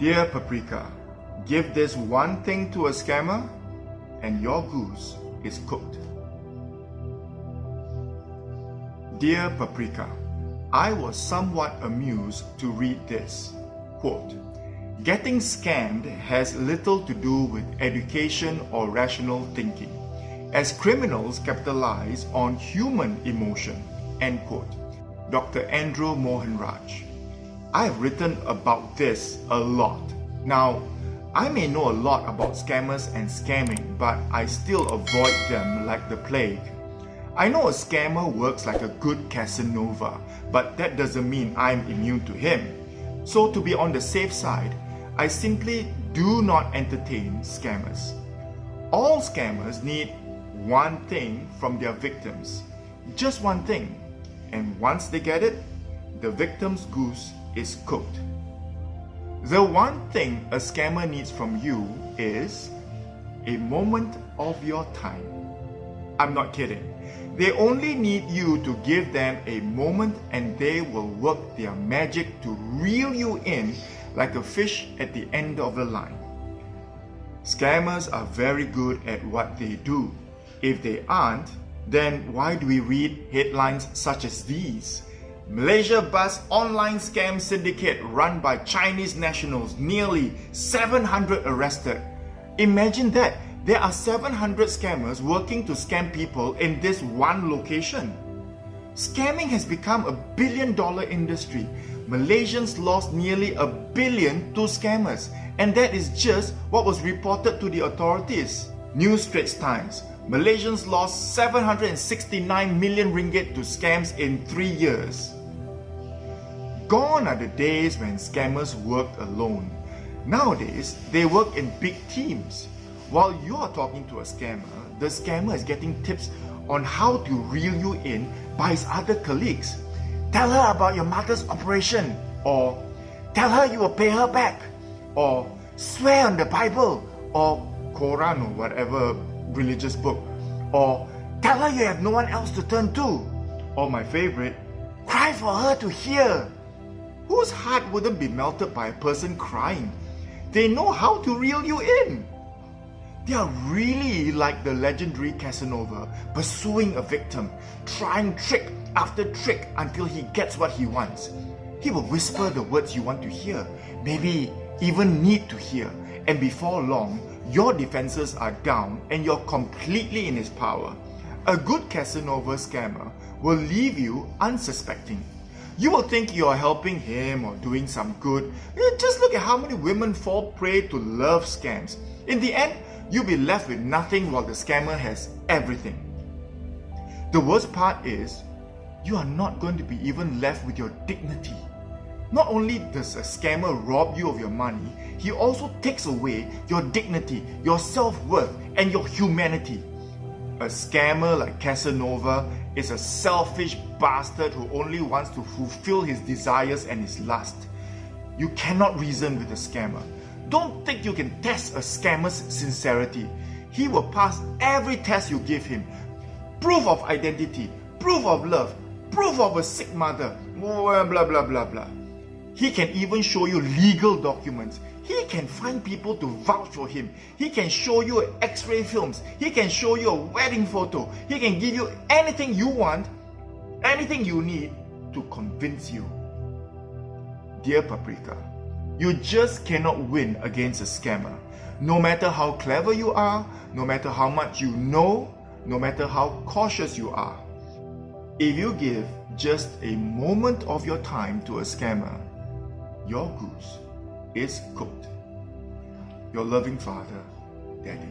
Dear Paprika, give this one thing to a scammer and your goose is cooked. Dear Paprika, I was somewhat amused to read this. Quote, getting scammed has little to do with education or rational thinking, as criminals capitalize on human emotion. End quote. Dr. Andrew Mohanraj. I have written about this a lot. Now, I may know a lot about scammers and scamming, but I still avoid them like the plague. I know a scammer works like a good Casanova, but that doesn't mean I'm immune to him. So to be on the safe side, I simply do not entertain scammers. All scammers need one thing from their victims. Just one thing. And once they get it, the victim's goose is cooked. The one thing a scammer needs from you is a moment of your time. I'm not kidding. They only need you to give them a moment and they will work their magic to reel you in like a fish at the end of the line. Scammers are very good at what they do. If they aren't, then why do we read headlines such as these? Malaysia busts online scam syndicate run by Chinese nationals, nearly 700 arrested. Imagine that. There are 700 scammers working to scam people in this one location. Scamming has become a billion-dollar industry. Malaysians lost nearly $1 billion to scammers, and that is just what was reported to the authorities. New Straits Times. Malaysians lost 769 million ringgit to scams in 3 years. Gone are the days when scammers worked alone. Nowadays, they work in big teams. While you are talking to a scammer, the scammer is getting tips on how to reel you in by his other colleagues. Tell her about your mother's operation, or tell her you will pay her back, or swear on the Bible, or Quran or whatever religious book, or tell her you have no one else to turn to, or my favorite, cry for her to hear. Whose heart wouldn't be melted by a person crying? They know how to reel you in. They are really like the legendary Casanova, pursuing a victim, trying trick after trick until he gets what he wants. He will whisper the words you want to hear, maybe even need to hear, and before long, your defenses are down and you're completely in his power. A good Casanova scammer will leave you unsuspecting. You will think you're helping him or doing some good. Just look at how many women fall prey to love scams. In the end, you'll be left with nothing while the scammer has everything. The worst part is, you are not going to be even left with your dignity. Not only does a scammer rob you of your money, he also takes away your dignity, your self-worth, and your humanity. A scammer like Casanova is a selfish bastard who only wants to fulfill his desires and his lust. You cannot reason with a scammer. Don't think you can test a scammer's sincerity. He will pass every test you give him. Proof of identity, proof of love, proof of a sick mother, blah blah blah blah. He can even show you legal documents. He can find people to vouch for him. He can show you X-ray films. He can show you a wedding photo. He can give you anything you want, anything you need to convince you. Dear Paprika, you just cannot win against a scammer. No matter how clever you are, no matter how much you know, no matter how cautious you are. If you give just a moment of your time to a scammer, your goose is cooked. Your loving father, Daddy.